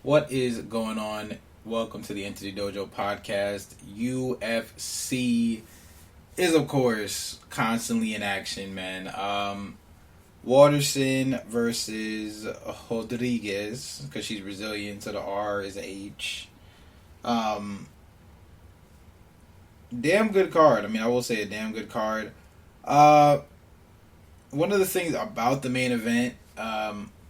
What is going on? Welcome to the Into the Dojo podcast. UFC is, of course, constantly in action, man. Waterson versus Rodriguez, because she's Brazilian, so the R is H. Um, Damn good card. I mean, I will say a damn good card. Uh, One of the things about the main event,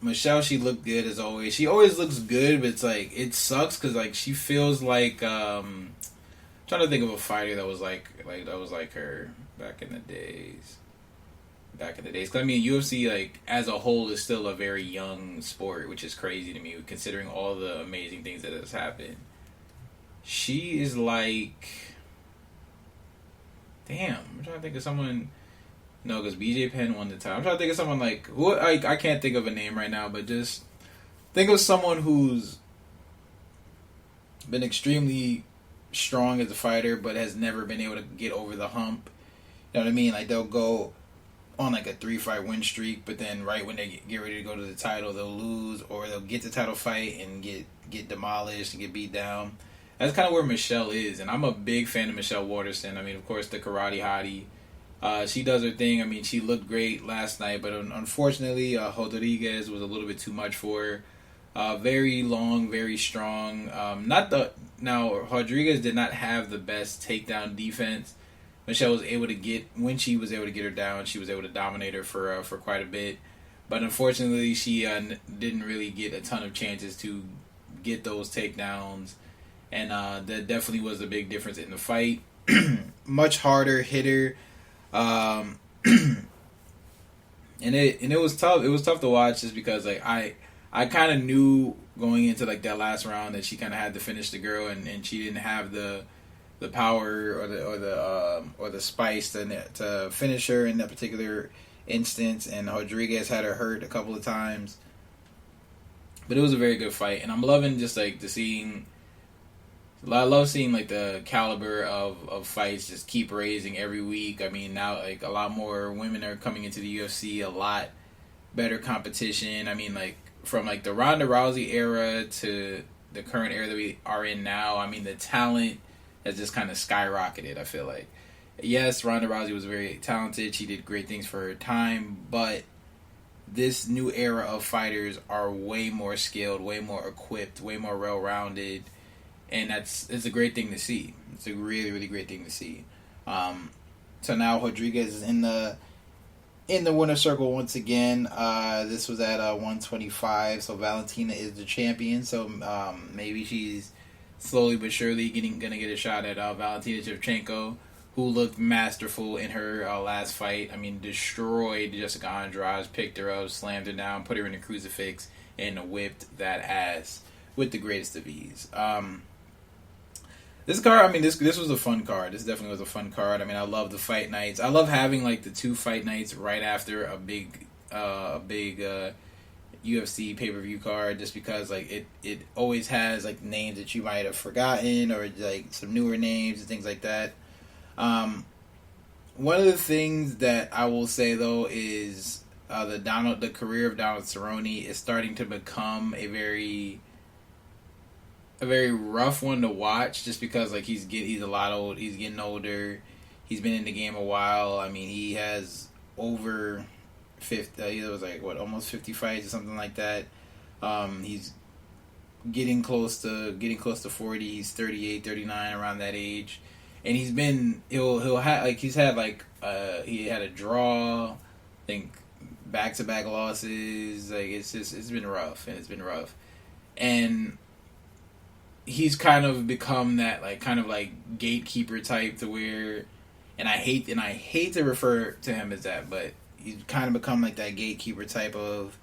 Michelle, she looked good as always. She always looks good, but it's like it sucks because like she feels like trying to think of a fighter that was like her back in the days. Back in the days, because I mean, UFC like as a whole is still a very young sport, which is crazy to me considering all the amazing things that has happened. She is like, damn. I'm trying to think of someone. No, because BJ Penn won the title. I'm trying to think of someone like who I can't think of a name right now, but just think of someone who's been extremely strong as a fighter, but has never been able to get over the hump. You know what I mean? Like they'll go on like a 3-fight win streak, but then right when they get ready to go to the title, they'll lose, or they'll get the title fight and get demolished and get beat down. That's kind of where Michelle is, and I'm a big fan of Michelle Waterson. I mean, of course, the karate hottie. She does her thing. I mean, she looked great last night, but unfortunately, Rodriguez was a little bit too much for her. Very long, very strong. Now Rodriguez did not have the best takedown defense. Michelle was able to get when she was able to get her down. She was able to dominate her for quite a bit, but unfortunately, she didn't really get a ton of chances to get those takedowns, and that definitely was a big difference in the fight. Much harder hitter. Um, and it was tough. It was tough to watch just because like I kind of knew going into like that last round that she kind of had to finish the girl, and she didn't have the power or the spice to finish her in that particular instance. And Rodriguez had her hurt a couple of times, but it was a very good fight, and I'm loving just like I love seeing like the caliber of fights just keep raising every week. I mean, now like a lot more women are coming into the UFC, a lot better competition. I mean, like from like the Ronda Rousey era to the current era that we are in now. I mean, the talent has just kind of skyrocketed. I feel like, yes, Ronda Rousey was very talented. She did great things for her time, but this new era of fighters are way more skilled, way more equipped, way more well-rounded. And it's a great thing to see. It's a really, really great thing to see. So now Rodriguez is in the winner circle once again. This was at 125. So Valentina is the champion. So maybe she's slowly but surely gonna get a shot at Valentina Shevchenko, who looked masterful in her last fight. I mean, destroyed Jessica Andrade, picked her up, slammed her down, put her in a crucifix, and whipped that ass with the greatest of ease. This card, I mean, this was a fun card. This definitely was a fun card. I mean, I love the fight nights. I love having like the 2 fight nights right after a big UFC pay per view card, just because like it always has like names that you might have forgotten or like some newer names and things like that. One of the things that I will say though is the career of Donald Cerrone is starting to become a very rough one to watch, just because like he's a lot old. He's getting older. He's been in the game a while. I mean, he has over 50. It was like what, almost 50 fights or something like that. He's getting close to 40. He's 38, 39, around that age, and he'll have like he had a draw. I think back-to-back losses. Like it's been rough, and he's kind of become that like kind of like gatekeeper type to where, and I hate to refer to him as that, but he's kind of become like that gatekeeper type of,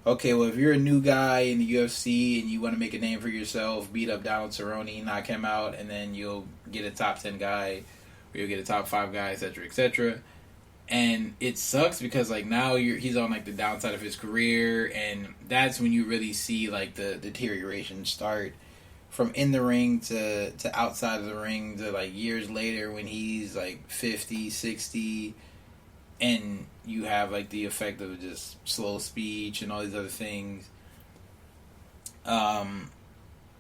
okay, well, if you're a new guy in the UFC and you want to make a name for yourself, beat up Donald Cerrone, knock him out, and then you'll get a top 10 guy, or you'll get a top 5 guy, etc., etc. And it sucks because like now he's on like the downside of his career, and that's when you really see like the deterioration start. From in the ring to outside of the ring to like years later when he's like 50, 60, and you have like the effect of just slow speech and all these other things.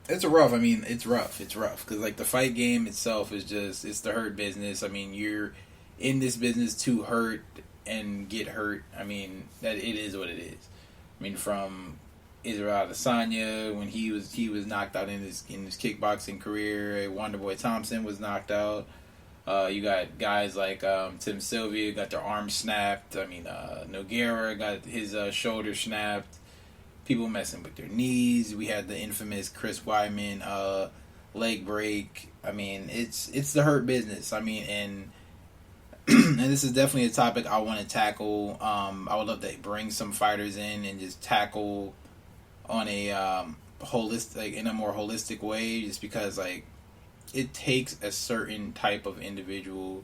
It's rough. I mean, it's rough. It's rough because like the fight game itself is just it's the hurt business. I mean, you're in this business to hurt and get hurt. I mean, that it is what it is. I mean, from Israel Adesanya when he was knocked out in his kickboxing career. Wonderboy Thompson was knocked out. You got guys like Tim Sylvia got their arm snapped. I mean, Nogueira got his shoulder snapped. People messing with their knees. We had the infamous Chris Weidman leg break. I mean, it's the hurt business. I mean, and and this is definitely a topic I want to tackle. I would love to bring some fighters in and just tackle on a holistic, like in a more holistic way, just because like it takes a certain type of individual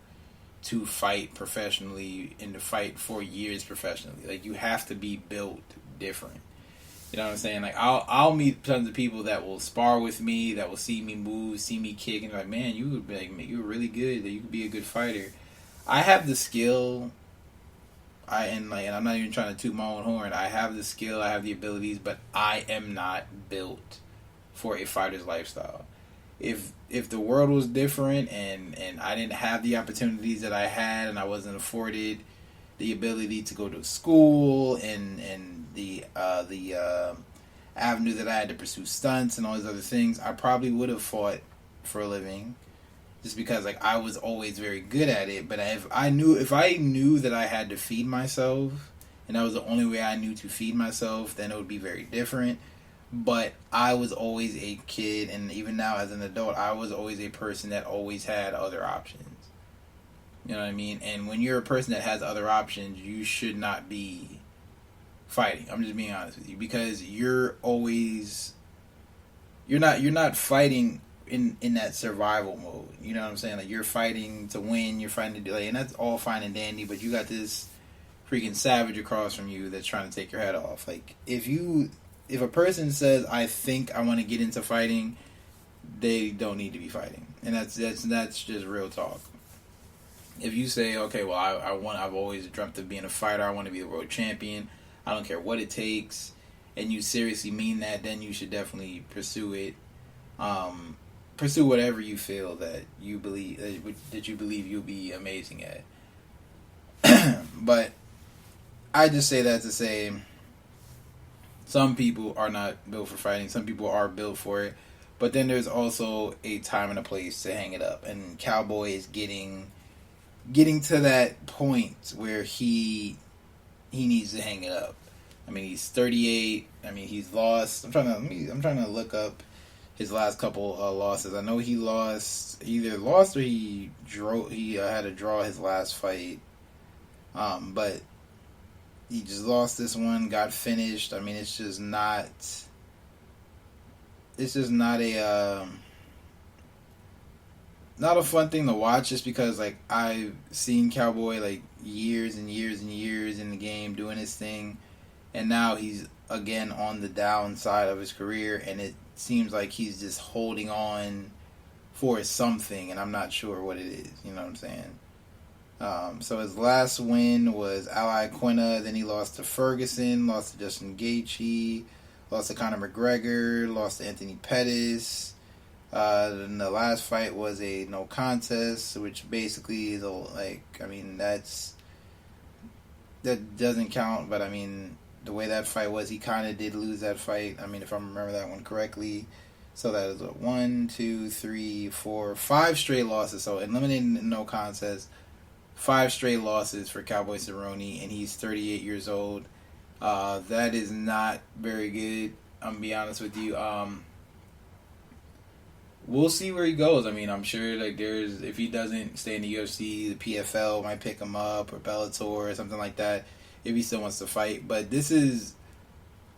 to fight professionally and to fight for years professionally. Like you have to be built different. You know what I'm saying? Like I'll meet tons of people that will spar with me, that will see me move, see me kick, and like, man, you would be like, you were really good. That you could be a good fighter. I have the skill. And I'm not even trying to toot my own horn. I have the skill, I have the abilities, but I am not built for a fighter's lifestyle. If the world was different and I didn't have the opportunities that I had and I wasn't afforded the ability to go to school and the avenue that I had to pursue stunts and all these other things, I probably would have fought for a living. Just because like I was always very good at it, but if I knew that I had to feed myself, and that was the only way I knew to feed myself, then it would be very different. But I was always a kid, and even now as an adult, I was always a person that always had other options. You know what I mean? And when you're a person that has other options, you should not be fighting. I'm just being honest with you, because you're not fighting in that survival mode. You know what I'm saying? Like you're fighting to win, you're fighting to delay, and that's all fine and dandy, but you got this freaking savage across from you that's trying to take your head off. Like if a person says, I think I want to get into fighting, they don't need to be fighting. And that's just real talk. If you say, okay, well I've always dreamt of being a fighter, I want to be a world champion, I don't care what it takes, and you seriously mean that, then you should definitely pursue it. Pursue whatever you feel that you believe you'll be amazing at. But I just say that to say some people are not built for fighting. Some people are built for it. But then there's also a time and a place to hang it up. And Cowboy is getting to that point where he needs to hang it up. I mean, he's 38. I mean, he's lost. I'm trying to look up his last couple losses. I know he either lost or he had to draw his last fight. But he just lost this one, got finished. I mean, it's just not a fun thing to watch, just because like I've seen Cowboy like years and years and years in the game doing his thing, and now he's again on the downside of his career, and it seems like he's just holding on for something, and I'm not sure what it is. You know what I'm saying? So his last win was Ally Quina, then he lost to Ferguson, lost to Justin Gaethje, lost to Conor McGregor, lost to Anthony Pettis. Then the last fight was a no contest, which basically is that doesn't count, but I mean, the way that fight was, he kind of did lose that fight. I mean, if I remember that one correctly. So that is 1, 2, 3, 4, 5 straight losses. So eliminating no contest, 5 straight losses for Cowboy Cerrone, and he's 38 years old. That is not very good. I'm gonna be honest with you. We'll see where he goes. I mean, I'm sure like if he doesn't stay in the UFC, the PFL might pick him up, or Bellator or something like that, if he still wants to fight. But this is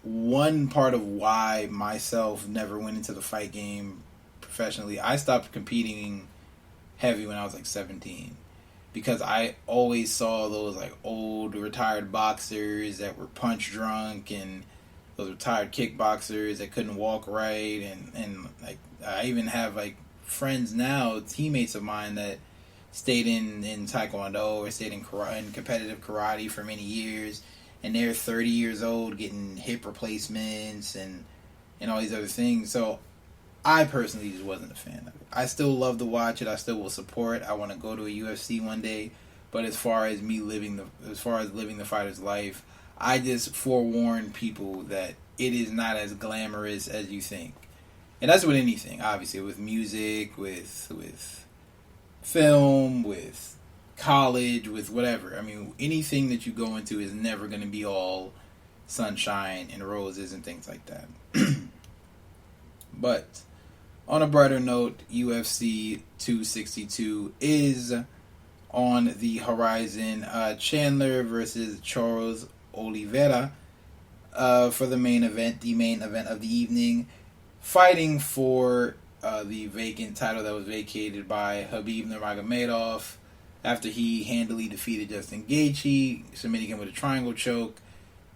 one part of why myself never went into the fight game professionally. I stopped competing heavy when I was like 17, because I always saw those like old retired boxers that were punch drunk, and those retired kickboxers that couldn't walk right, and like I even have like friends now, teammates of mine that stayed in Taekwondo or stayed in competitive karate for many years, and they're 30 years old getting hip replacements and all these other things. So I personally just wasn't a fan of it. I still love to watch it. I still will support. I want to go to a UFC one day. But as far as living the fighter's life, I just forewarn people that it is not as glamorous as you think. And that's with anything, obviously, with music, with film, with college, with whatever. I mean, anything that you go into is never going to be all sunshine and roses and things like that. But on a brighter note, UFC 262 is on the horizon. Chandler versus Charles Oliveira for the main event of the evening, fighting for the vacant title that was vacated by Khabib Nurmagomedov after he handily defeated Justin Gaethje, submitting him with a triangle choke.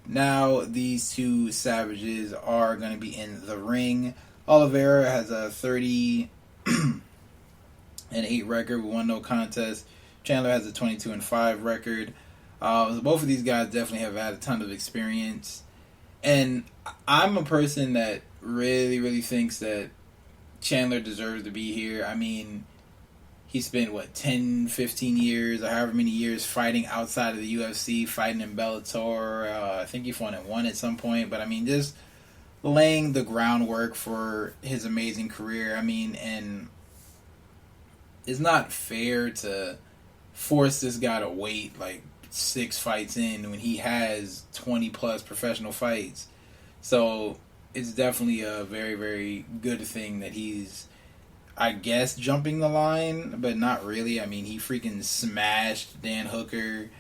Now these two savages are going to be in the ring. Oliveira has a 30-8 record with 1 no contest. Chandler has a 22-5 record. Both of these guys definitely have had a ton of experience. And I'm a person that really, really thinks that Chandler deserves to be here. I mean, he spent, 10, 15 years, or however many years fighting outside of the UFC, fighting in Bellator. I think he fought in one at some point. But, I mean, just laying the groundwork for his amazing career. I mean, and it's not fair to force this guy to wait, 6 fights in when he has 20-plus professional fights. So it's definitely a very, very good thing that he's, I guess, jumping the line, but not really. I mean, he freaking smashed Dan Hooker.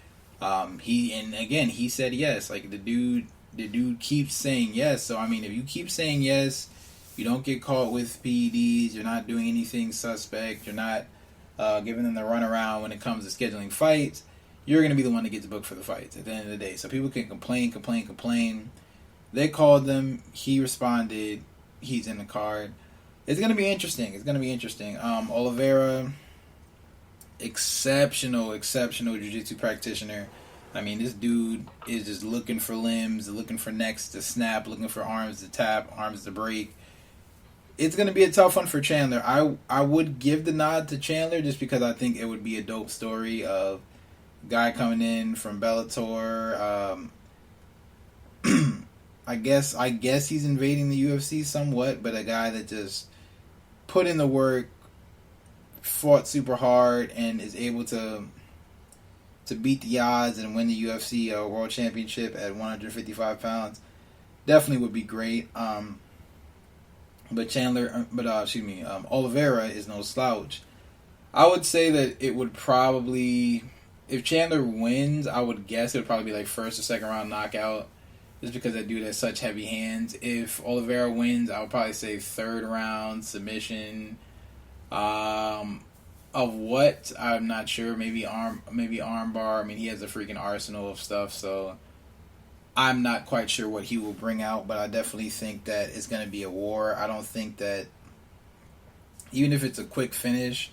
He said yes. The dude keeps saying yes. So, I mean, if you keep saying yes, you don't get caught with PEDs, you're not doing anything suspect, you're not giving them the runaround when it comes to scheduling fights, you're going to be the one that gets booked for the fights at the end of the day. So people can complain. They called them. He responded. He's in the card. It's going to be interesting. Oliveira, exceptional jiu-jitsu practitioner. I mean, this dude is just looking for limbs, looking for necks to snap, looking for arms to tap, arms to break. It's going to be a tough one for Chandler. I would give the nod to Chandler just because I think it would be a dope story of guy coming in from Bellator. I guess he's invading the UFC somewhat, but a guy that just put in the work, fought super hard, and is able to beat the odds and win the UFC World Championship at 155 pounds definitely would be great. Oliveira is no slouch. I would say that it would probably, if Chandler wins, I would guess it would probably be first or second round knockout, just because that dude has such heavy hands. If Oliveira wins, I would probably say third round submission. Of what, I'm not sure. Maybe armbar. I mean, he has a freaking arsenal of stuff, so I'm not quite sure what he will bring out, but I definitely think that it's going to be a war. I don't think that, even if it's a quick finish,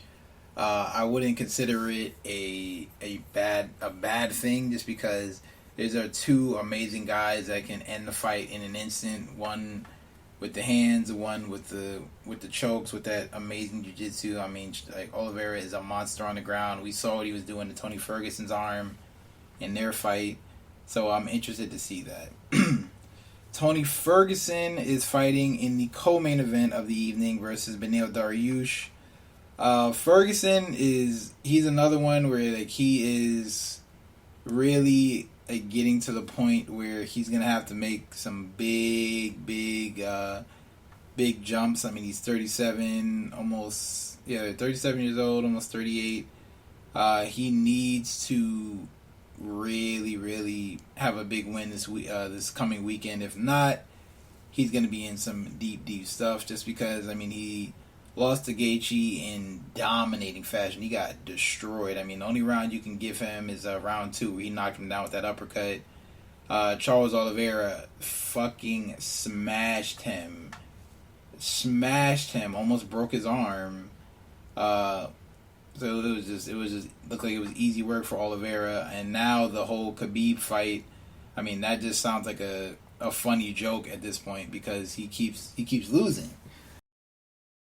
I wouldn't consider it a bad thing, just because these are two amazing guys that can end the fight in an instant. One with the hands, one with the chokes, with that amazing jiu-jitsu. I mean, Oliveira is a monster on the ground. We saw what he was doing to Tony Ferguson's arm in their fight. So I'm interested to see that. Tony Ferguson is fighting in the co-main event of the evening versus Beneil Dariush. Ferguson he's another one where he is really getting to the point where he's gonna have to make some big jumps. I mean, he's 37 years old, almost 38. He needs to really have a big win this coming weekend. If not, he's going to be in some deep stuff, just because, I mean, he lost to Gaethje in dominating fashion. He got destroyed. I mean, the only round you can give him is round 2, where he knocked him down with that uppercut. Charles Oliveira fucking smashed him, almost broke his arm. So it was just looked like it was easy work for Oliveira. And now the whole Khabib fight, I mean, that just sounds like a funny joke at this point, because he keeps losing.